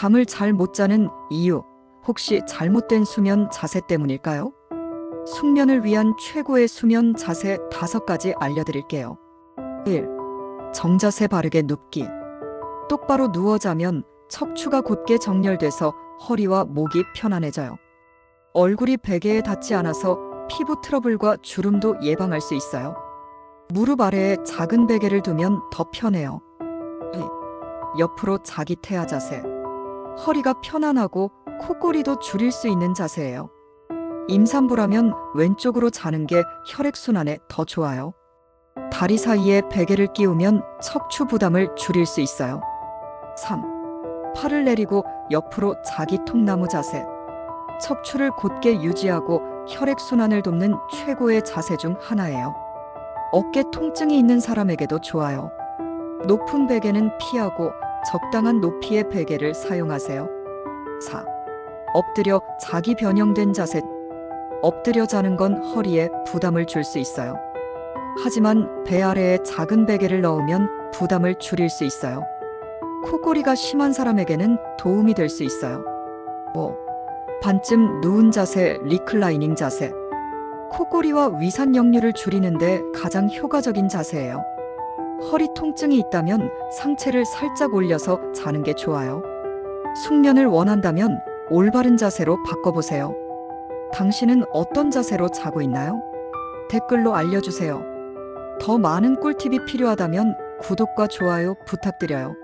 잠을 잘 못 자는 이유, 혹시 잘못된 수면 자세 때문일까요? 숙면을 위한 최고의 수면 자세 5가지 알려드릴게요. 1. 정자세 바르게 눕기. 똑바로 누워 자면 척추가 곧게 정렬돼서 허리와 목이 편안해져요. 얼굴이 베개에 닿지 않아서 피부 트러블과 주름도 예방할 수 있어요. 무릎 아래에 작은 베개를 두면 더 편해요. 2. 옆으로 자기 태아 자세. 허리가 편안하고 코골이도 줄일 수 있는 자세예요. 임산부라면 왼쪽으로 자는 게 혈액순환에 더 좋아요. 다리 사이에 베개를 끼우면 척추 부담을 줄일 수 있어요. 3. 팔을 내리고 옆으로 자기 통나무 자세. 척추를 곧게 유지하고 혈액순환을 돕는 최고의 자세 중 하나예요. 어깨 통증이 있는 사람에게도 좋아요. 높은 베개는 피하고 적당한 높이의 베개를 사용하세요. 4. 엎드려 자기 변형된 자세. 엎드려 자는 건 허리에 부담을 줄 수 있어요. 하지만 배 아래에 작은 베개를 넣으면 부담을 줄일 수 있어요. 코골이가 심한 사람에게는 도움이 될 수 있어요. 5. 반쯤 누운 자세, 리클라이닝 자세. 코골이와 위산 역류를 줄이는데 가장 효과적인 자세예요. 허리 통증이 있다면 상체를 살짝 올려서 자는 게 좋아요. 숙면을 원한다면 올바른 자세로 바꿔보세요. 당신은 어떤 자세로 자고 있나요? 댓글로 알려주세요. 더 많은 꿀팁이 필요하다면 구독과 좋아요 부탁드려요.